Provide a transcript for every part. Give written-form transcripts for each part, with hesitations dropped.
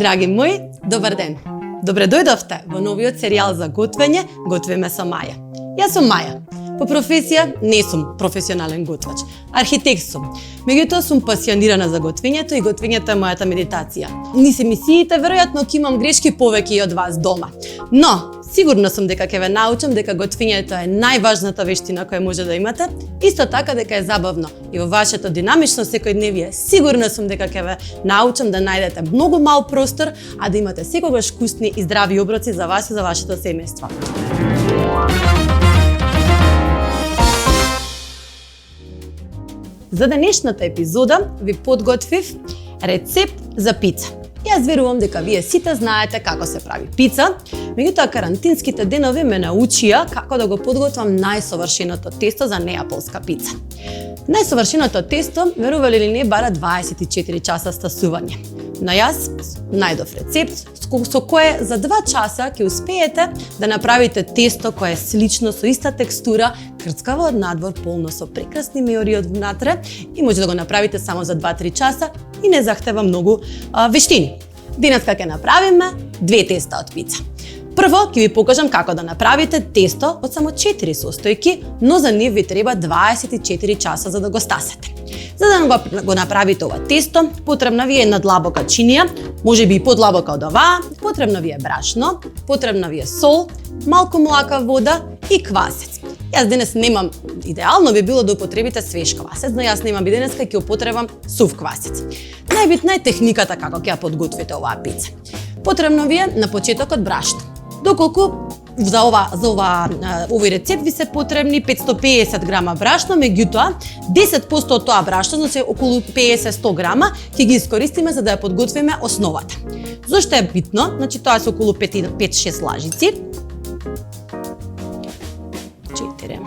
Драги мои, добар ден! Добре дојдовте во новиот серијал за готвење Готвиме со Маја. Јас сум Маја. По професија не сум професионален готвач, архитект сум. Меѓутоа сум пасионирана за готвењето и готвењето е мојата медитација. Ни се мислите, веројатно ќе имам грешки повеќе и од вас дома. Но, сигурна сум дека ќе ве научам дека готвењето е најважната вештина која може да имате, исто така дека е забавно и во вашето динамично секојдневие. Сигурна сум дека ќе ве научам да најдете многу мал простор, а да имате секогаш вкусни и здрави оброци за вас и за вашето семејство. За денешната епизода ви подготвив рецепт за пица. Јас верувам дека вие сите знаете како се прави пица, меѓутоа карантинските денови ме научија како да го подготвам најсовршеното тесто за неаполска пица. Најсовршеното тесто, верували или не, бара 24 часа стасување. Но јас најдов рецепт со кое за 2 часа ќе успеете да направите тесто кое е слично, со иста текстура, крцкаво од надвор, полно со прекрасни меори од внатре и може да го направите само за 2-3 часа и не захтева многу вештини. Денеска ќе направиме 2 теста од пица. Прво ќе ви покажам како да направите тесто од само 4 состојки, но за нив ви треба 24 часа за да го стасате. За да го направите ова тесто, потребна ви е една длабока чинија, можеби и подлабока од оваа, потребно ви е брашно, потребна ви е сол, малку млака вода и квасец. Јас денес немам, идеално би било да употребите свеж квасец, но јас немам и денеска ќе употребам сув квасец. Најбитна е техниката како ќе ја подготвите оваа пица. Потребно ви е на почетокот брашно. Доколку за овој рецепт ви се потребни 550 грама брашно, меѓутоа 10% од тоа брашно, значи околу 50-100 грама, ќе ги искористиме за да ја подготвиме основата. Зошто е битно? Значи тоа се околу 5-6 лажици. 4.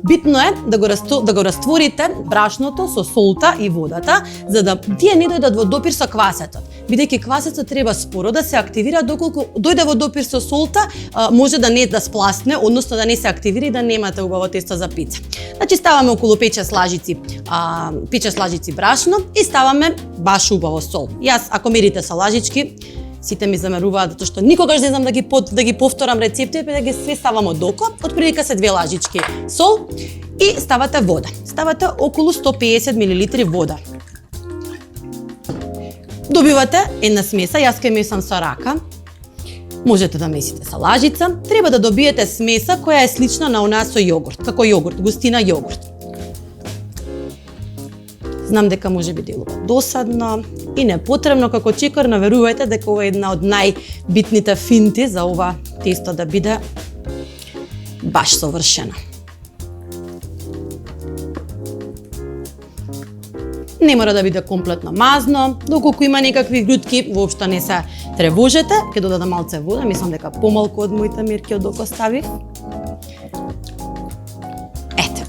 Битно е да го растворите брашното со солта и водата, за да тие не дојдат во допир со квасецот. Бидејќи квасецот треба споро да се активира, доколку дојде во допир со солта, може да не да спласне, односно да не се активира и да немате убаво тесто за пица. Значи ставаме околу 5-6 лажици брашно и ставаме баш убаво сол. Јас ако мерите со лажички, сите ми замеруваат затоа што никогаш не знам да ги повторам рецептите, па да ги све ставам од око, отприлика се 2 лажички сол и ставате вода. Ставате околу 150 мл вода. Добивате една смеса, јас ќе месам со рака. Можете да месите со лажица. Треба да добиете смеса која е слична на онаа со јогурт, како јогурт, густина јогурт. Знам дека може би делува досадно и непотребно како чекор, но верувајте дека ова е една од најбитните финти за ова тесто да биде баш совршено. Не мора да биде комплетно мазно, доколку има некакви грудки, воопшто не се тревожете, ќе додадам малце вода, мислам дека помалку од моите мерки од око ставив.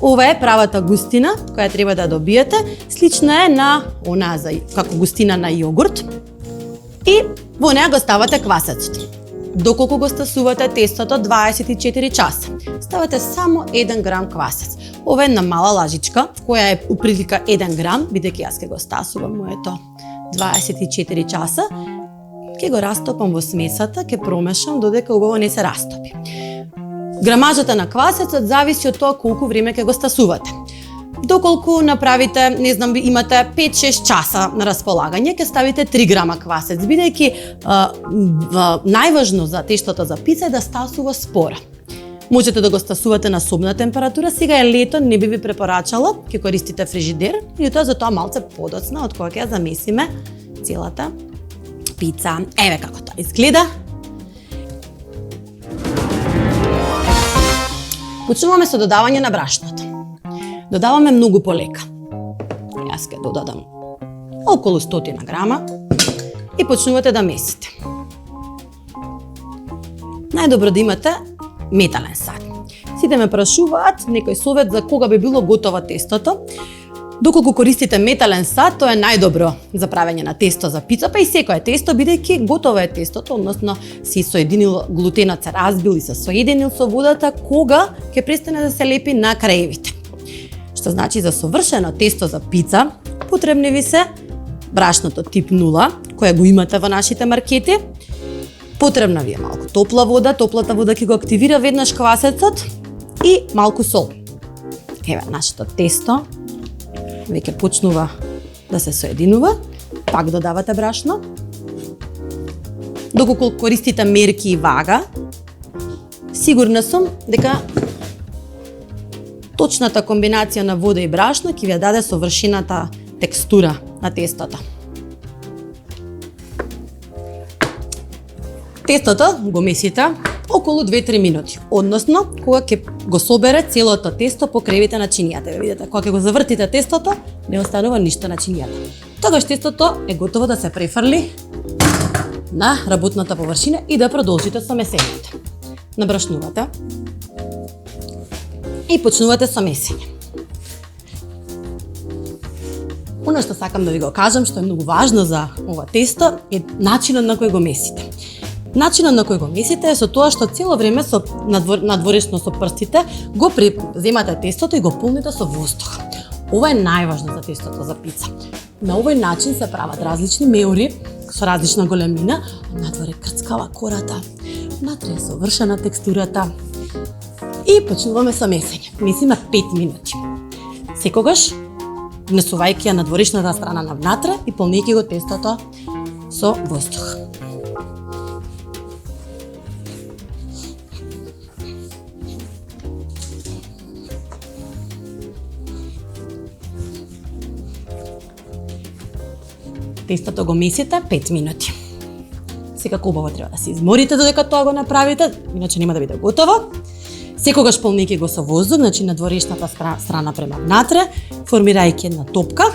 Ова е правата густина која треба да добиете, слична е на онаа како густина на јогурт. И во неа го ставате квасецот. Доколку го стасувате тестото 24 часа, ставате само 1 грам квасец. Ова е една мала лажичка, која е уприлика 1 грам, бидејќи јас ќе го стасувам моето 24 часа. Ќе го растопам во смесата, ќе промешам додека убаво не се растопи. Грамажата на квасецот зависи од тоа колку време ќе го стасувате. Доколку направите, не знам, имате 5-6 часа на располагање, ќе ставите 3 грама квасец, бидејќи најважно за тештото за пица е да стасува спора. Можете да го стасувате на собна температура, сега е лето, не би ви препорачала, ќе користите фрижидер, и тоа за тоа малце подоцна од кога ќе ја замесиме целата пица. Еве како тоа изгледа. Почнуваме со додавање на брашното. Додаваме многу полека. Јас ќе додадам околу 100 грама и почнувате да месите. Најдобро да имате метален сад. Сите ме прашуваат некој совет за кога би било готово тестото. Доколку користите метален сад, тоа е најдобро за правење на тесто за пица, па и секое тесто, бидејќи готово е тестото, односно си соединил глутенот, се разбил и се соединил со водата, кога ќе престане да се лепи на краевите. Што значи за совршено тесто за пица, потребни ви се брашното тип 0, кое го имате во нашите маркети. Потребна ви е малку топла вода, топлата вода ќе го активира веднаш квасецот и малку сол. Еве, нашето тесто веќе почнува да се соединува. Пак додавате брашно. Доколку користите мерки и вага, сигурна сум дека точната комбинација на вода и брашно ќе ви ја даде совршената текстура на тестото. Тестото го месите околу 2-3 минути, односно кога ќе го собере целото тесто по кревите на чинијата. Видите, кога ќе го завртите тестото, не останува ништо на чинијата. Тогаш тестото е готово да се префрли на работната површина и да продолжите со месењето. Набрашнувате и почнувате со месење. Оно што сакам да ви го кажам, што е многу важно за ова тесто, е начинот на кој го месите. Начинот на кој го месите е со тоа што цело време со надворешно со прстите го земате тестото и го полните со воздух. Ова е најважно за тестото за пица. На овој начин се прават различни меури со различна големина, надворе крцкава кората, внатре е совршена текстурата. И почнуваме со месење. Месиме 5 минути. Секогаш внесувајќи ја надворешната страна на внатре и полнејќи го тестото со воздух. Тестото го месите 5 минути. Секако убаво треба да се изморите додека тоа го направите, иначе нема да биде готово. Секогаш полнејќи го со воздух, значи надворешната страна према внатре, формирајќи една топка.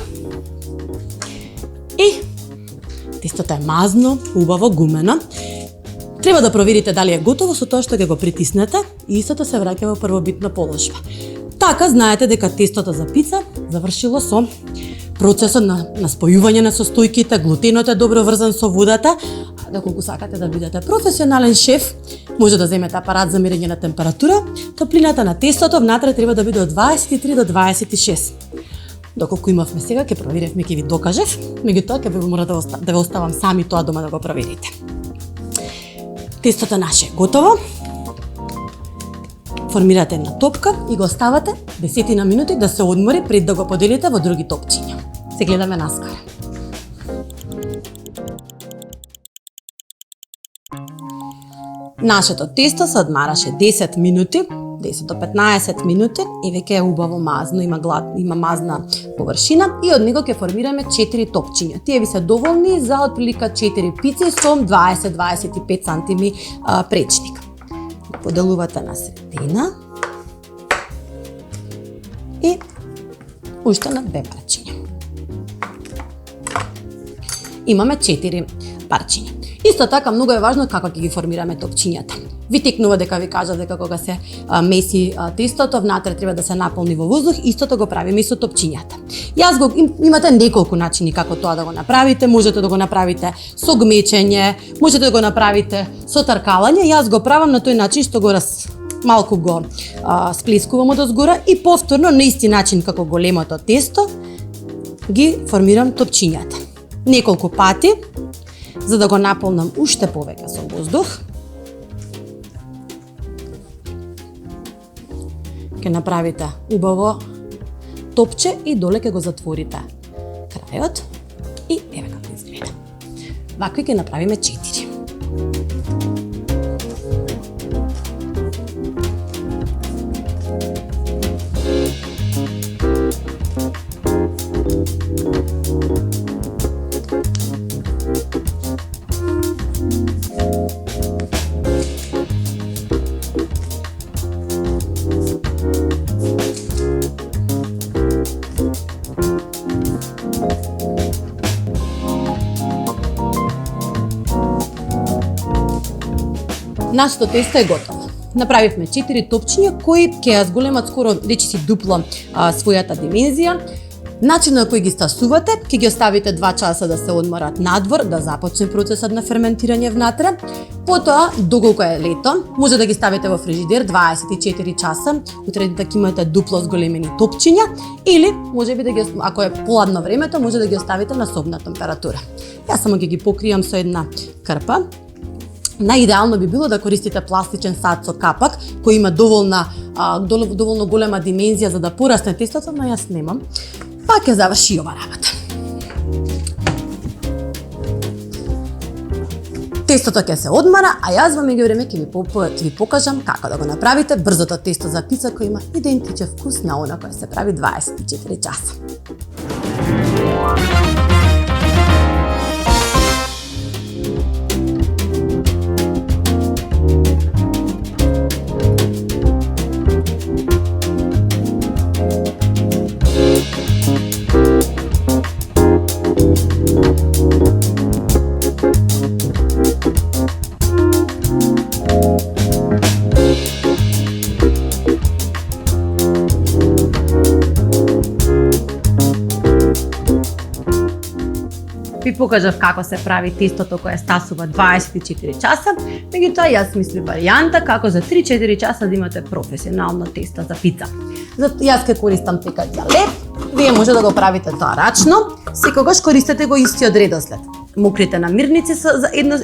И тестото е мазно, убаво, гумено. Треба да проверите дали е готово со тоа што ќе го притиснете и истото се враќа во првобитна положба. Така знаете дека тестото за пица завршило со процесот на спојување на состојките, глутенот е добро врзан со водата. А доколку сакате да бидете професионален шеф, може да земете апарат за мерење на температура. Топлината на тестото внатре треба да биде од 23 до 26. Доколку имавме сега, ќе проверевме, ќе ви докажев, меѓутоа ќе ви мора да ве оставам сами тоа дома да го проверите. Тестото наше е готово. Формирате една топка и го оставате 10 минути да се одмори пред да го поделите во други топчиња. Се гледаме наскаро. Нашето тесто се одмараше 10 минути, 10 до 15 минути и веќе е убаво мазно, има мазна површина и од него ќе формираме 4 топчиња. Тие ви се доволни за отприлика 4 пици со 20-25 сантими пречник. Поделувате на средина и уште на 2 парчиња. Имаме 4 парчиња. Исто така многу е важно како ќе ги формираме топчињата. Ви текнува дека ви кажав дека кога се меси тестото, внатре треба да се наполни во воздух, истото го правиме и со топчињата. Имате неколку начини како тоа да го направите, можете да го направите со гмечење, можете да го направите со таркалање, јас го правам на тој начин што го малку го сплескувам одозгора и повторно на исти начин како големото тесто ги формирам топчињата. Неколку пати, за да го наполнам уште повеќе со воздух. Ќе направите убаво топче и доле ќе го затворите крајот и еве како изгледа. Вакви ќе направиме 4. Нашето тесто е готово. Направивме 4 топчиња кои ќе ја зголемат скоро речиси дупло својата димензија. Начинот на кој ги стасувате, ќе ги оставите 2 часа да се одморат надвор, да започне процесот на ферментирање внатре. Потоа, доколку е лето, може да ги ставите во фрижидер 24 часа, утре да имате дупло зголемени топчиња, или можеби да ги, ако е поладно времето, може да ги оставите на собна температура. Јас само ќе ги покријам со една крпа. Наидеално би било да користите пластичен сад со капак, кој има доволно голема димензија за да порасне тестото, но јас немам. Па ќе заврши ова работа. Тестото ќе се одмара, а јас во меѓувреме ќе ви покажам како да го направите брзото тесто за пица кој има идентичен вкус на она кој се прави 24 часа. Ви покажав како се прави тестото кое стасува 24 часа, меѓутоа јас мислам варијанта како за 3-4 часа да имате професионално тесто за пица. Јас ќе користам пекач за лед, вие може да го правите тоа рачно, секогаш користете го истиот редослед. Мокрите намирници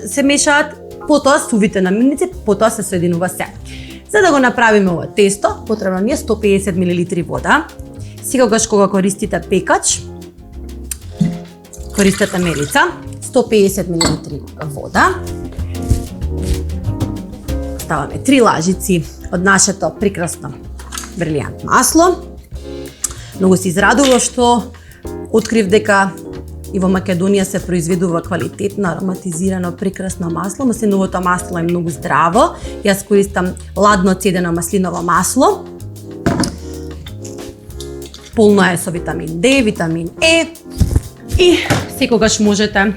се мешаат, потоа сувите намирници, потоа се соединува се. За да го направиме ова тесто, потребно ни е 150 мл вода. Секогаш кога користите пекач, користете мерица, 150 мл вода. Ставаме 3 лажици од нашето прекрасно брилијант масло. Многу се израдував што открив дека и во Македонија се произведува квалитетно, ароматизирано, прекрасно масло. Маслиновото масло е многу здраво. Јас користам ладно цедено маслиново масло. Полно е со витамин D, витамин E. И секогаш можете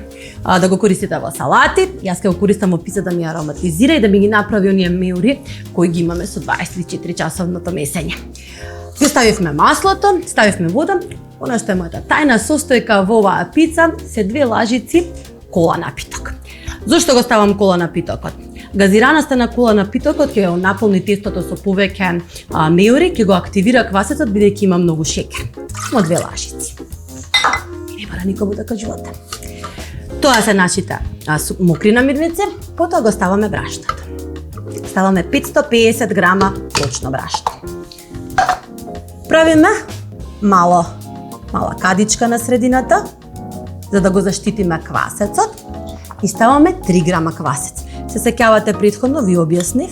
да го користите во салати. Јас ќе го користам во пица да ми ароматизира и да ми ги направи оние меури кои ги имаме со 24 часовното месење. Ја ставивме маслото, ставивме вода. Она што е мојата тајна состојка во оваа пица се 2 лажици кола напиток. Зошто го ставам кола напитокот? Газираноста на кола напитокот ќе го наполни тестото со повеќе меури, ќе го активира квасецот бидејќи има многу шеќер. Само 2 лажици. Не мора никому да кажувате. Тоа се нашите мокри намирници, потоа го ставаме брашното. Ставаме 550 грама точно брашно. Правиме мала кадичка на средината, за да го заштитиме квасецот, и ставаме 3 грама квасец. Се сеќавате претходно ви објаснив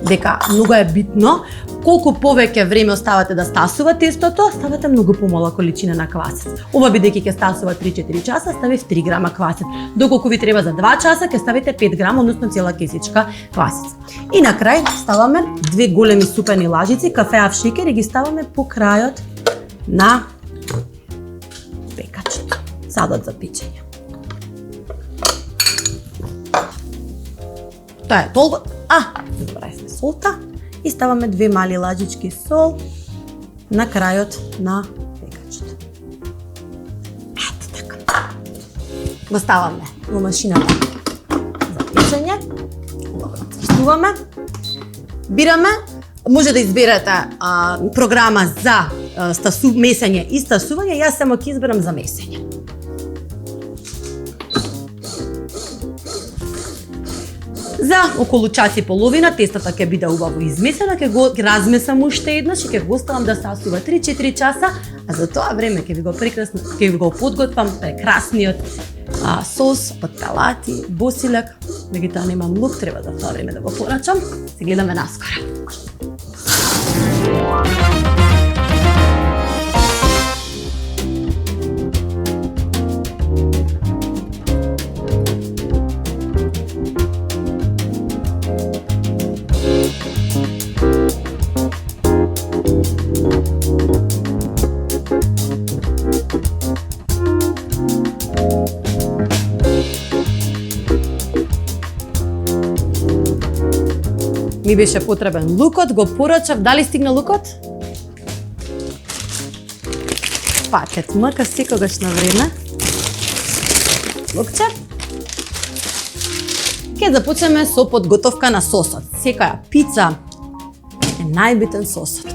дека многу е битно колку повеќе време оставате да стасува тестото, ставате многу помала количина на квасец. Ова бидејќи ќе стасува 3-4 часа, ставив 3 грама квасец. Доколку ви треба за 2 часа, ќе ставите 5 грама, односно цела кесичка квасец. И на крај ставаме 2 големи супени лажици кафеав шеќер и ги ставаме по крајот на пекачот, садот за печење. Тоа е толку. Заборавивме солта и ставаме 2 мали лажички сол на крајот на пекачот. Ето така. Го ставаме во машината за печење. Го отврстуваме. Бираме. Може да изберете програма за месење и стасување. Јас само ќе изберам за месење. За околу час и половина тестото ќе биде убаво измесено, ќе го размесам уште еднаш и ќе го оставам да стасува 3-4 часа, а за тоа време ќе ви го подготвам прекрасниот сос од пелати, босилек. Меѓутоа немам лук, треба за тоа време да го порачам. Се гледаме наскоро. Ми беше потребен лукот, го порачав. Дали стигна лукот? пакет мрка секогаш на време. Лукче. Ке започнеме со подготовка на сосот. Секоја пица е најбитен сосот.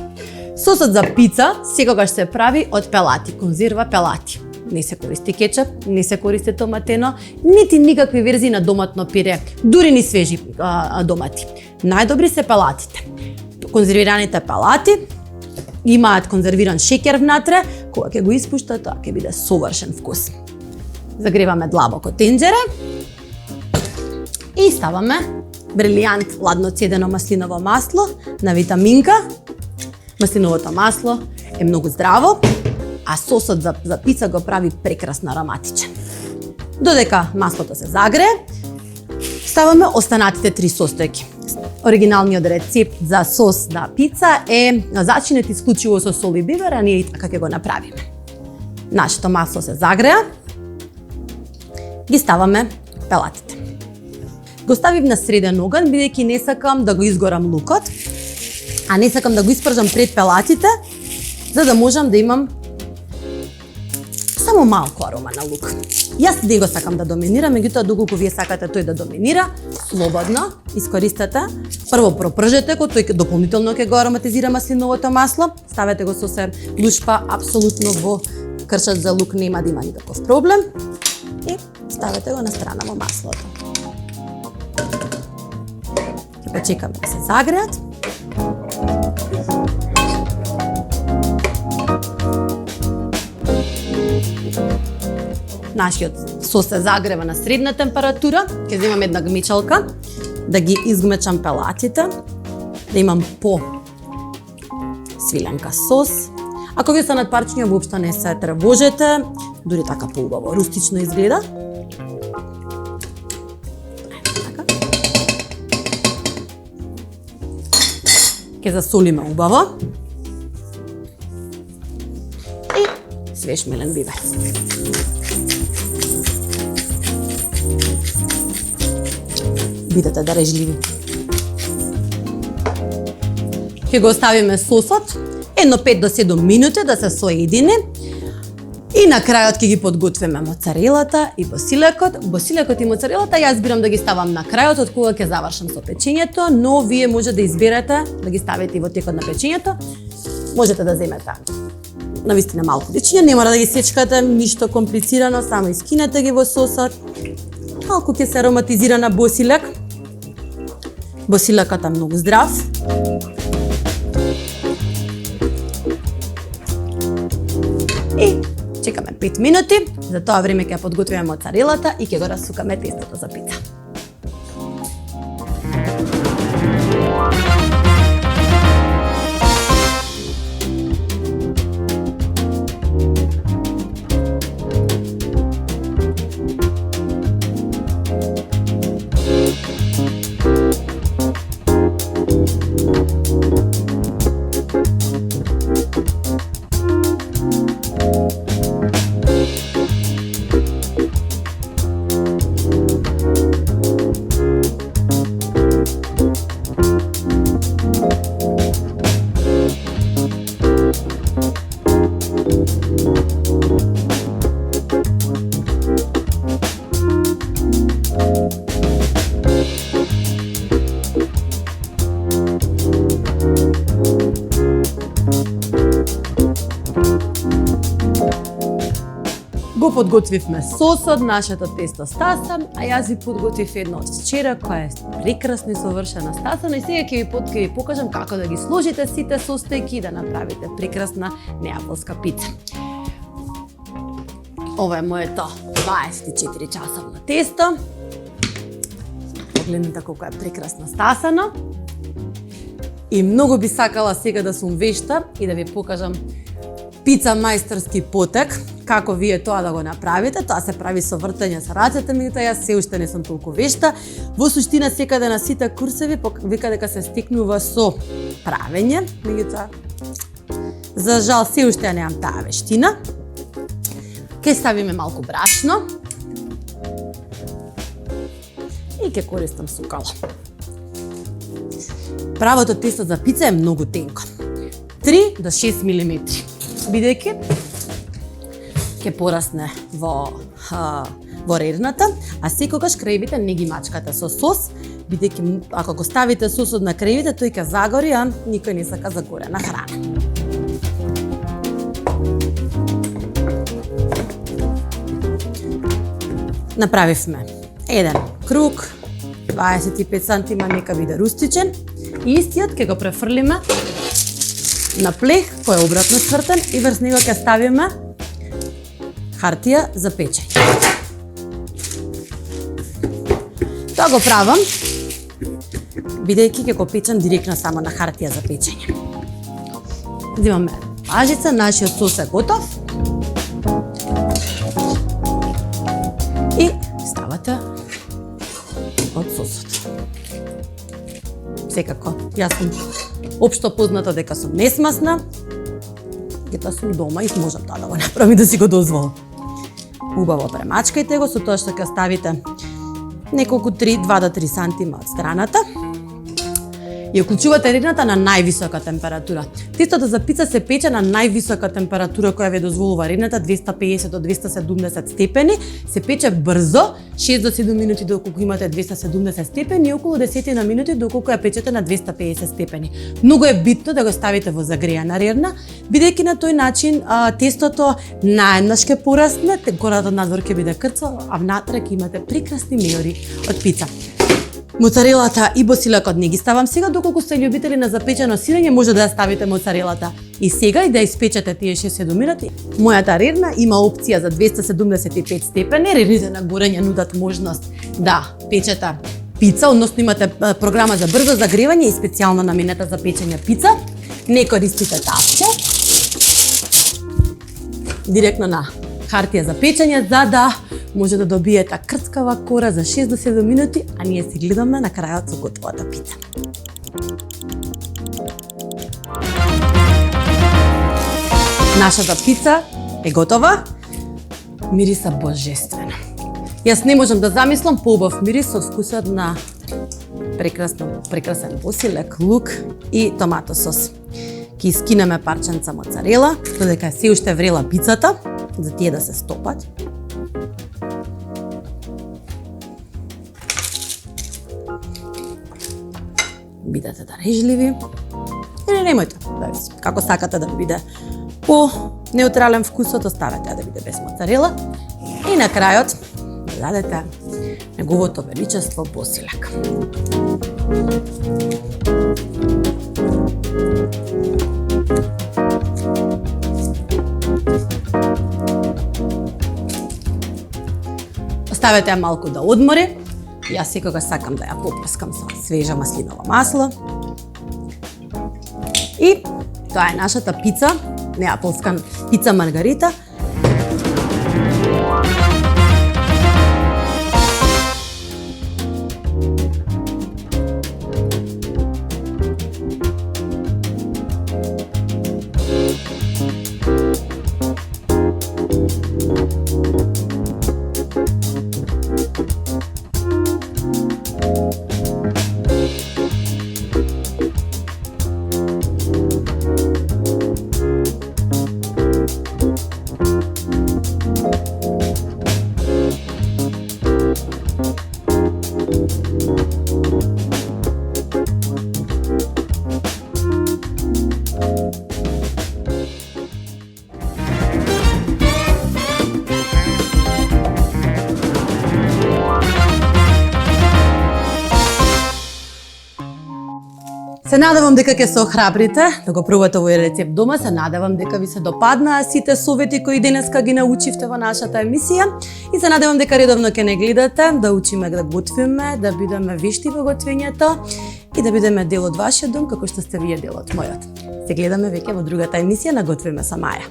Сосот за пица секогаш се прави од пелати, конзерва пелати. Не се користи кетчуп, не се користи томатено, нити никакви верзии на доматно пире, дури ни свежи домати. Најдобри се пелатите. Конзервираните пелати имаат конзервиран шеќер внатре, кога ќе го испушта, тоа ќе биде совршен вкус. Загреваме длабоко тенџере и ставаме брилијант ладно цедено маслиново масло на витаминка. Маслиновото масло е многу здраво, а сосот за пица го прави прекрасно ароматичен. Додека маслото се загрее, ставаме останатите 3 состојки. Оригиналниот рецепт за сос на пица е зачинет исклучиво со сол и бибер, а ние и така ќе го направиме. Нашето масло се загреа, ги ставаме пелатите. Го ставив на среден оган, бидејќи не сакам да го изгорам лукот, а не сакам да го испржам пред пелатите, за да можам да имам само малку арома на лук. Јас не го сакам да доминира, меѓутоа доколку вие сакате тој да доминира, слободно искористете. Прво пропржете го, тој дополнително ќе го ароматизира маслиновото масло. Ставете го со се лушпа, апсолутно во кршат за лук нема да има никаков проблем. И ставете го на страна во маслото. Ќе почекаме да се загреат. Нашиот сос се загрева на средна температура. Ќе земам една гмичалка да ги изгмечам пелатите, да имам по свиленка сос. Ако ви останат парчиња, воопшто не се тревожете, дури така поубаво рустично изгледа. Ќе засолиме убаво. И свеж мелен бибер. Бидете дарежливи. Ќе го оставиме сосот едно 5 до 7 минути да се соедини и на крајот ќе ги подготвиме моцарелата и босилекот. Босилекот и моцарелата јас бирам да ги ставам на крајот од кога ќе завршам со печењето, но вие може да изберете да ги ставите во текот на печењето. Можете да земете навистина малку дечиња, не мора да ги сечкате, ништо комплицирано, само искинете ги во сосот. Малку ќе се ароматизира на босилек. Босилекот е многу здрав. И чекаме 5 минути. За тоа време ќе подготвиме моцарелата и ќе го расукаме тестото за пица. Го подготвивме сосот, нашето тесто стаса, а јас ви подготвив едно од вчера која е прекрасно и совршена стасана и сега ќе ви покажам како да ги сложите сите состојки и да направите прекрасна неаполска пица. Ова е моето 24 часовно тесто. Погледнете колку е прекрасно стасано. И многу би сакала сега да сум вешта и да ви покажам пица мајсторски потек, како вие тоа да го направите. Тоа се прави со вртење со рацете, меѓутоа јас се уште не сум толку вешта. Во суштина секаде на сите курсеви вика дека се стекнува со правење, меѓутоа за жал се уште немам таа вештина. Ке ставиме малку брашно и ке користам сукало. Правото тесто за пица е многу тенко. 3 до 6 мм. Бидејќи ќе порасне во рерната, а секогаш крајбите не ги мачкате со сос, бидејќи ако го ставите сосот на крајбите, тој ќе загори, а никој не сака загорена храна. Направивме еден круг, 25 сантима, нека биде рустичен, и истиот ќе го префрлиме на плех кој е обратно цртен и врз него ќе ставиме хартија за печење. Тоа го правам бидејќи ќе го печам директно само на хартија за печење. Земаме важица, нашиот сос е готов. И ставате од сосот. Секако, јас сум општо позната дека сум несмасна, дека сум дома и можам тоа да го направам и да си го дозволам. Убаво премачкајте го со тоа што ќе ставите неколку 2 до 3 сантима од страната и уклучувате рерната на највисока температура. Тестото за пица се пече на највисока температура која ви дозволува рерната, 250 до 270 степени. Се пече брзо, 6 до 7 минути доколку имате 270 степени и околу 10 на минути доколку ја печете на 250 степени. Многу е битно да го ставите во загрејана рерна, бидејќи на тој начин тестото наеднаш ќе порасне, гората надвор ќе биде крцо, а внатре ќе имате прекрасни мејори од пица. Моцарелата и босилекот не ги ставам сега, доколку сте љубители на запечено сирење, може да ја ставите моцарелата и сега и да испечете тие 6-7 минути. Мојата рерна има опција за 275 степени, рерните на горење нудат можност да печете пица, односно имате програма за брзо загревање и специјално наменета за печење пица. Не користите тапче. Директно на хартија за печење, за да може да добиете крцкава кора за 6 до 7 минути, а ние си гледаме на крајот со готовата пица. Нашата пица е готова. Мириса божествено. Јас не можам да замислам поубав мирис со вкусот на прекрасен босилек, лук и томато сос. Ќе искинеме парченца моцарела, додека е се уште врела пицата, за тие да се стопат. Бидете дарежливи или немојте, зависи како сакате да биде по неутрален вкусот, оставете да биде без моцарела и на крајот дадете неговото величество босилек. Оставете ја малку да одмори. Јас секогаш сакам да ја попрскам со свежа маслиново масло. И тоа е нашата пица, неаполска пица маргарита. Се надевам дека ќе се охрабрите да го пробате овој рецепт дома, се надевам дека ви се допаднаа сите совети кои денеска ги научивте во нашата емисија и се надевам дека редовно ќе не гледате, да учиме да готвиме, да бидеме вешти во готвењето и да бидеме дел од вашиот дом како што сте вие дел од мојот. Се гледаме веќе во другата емисија на Готвиме со Маја.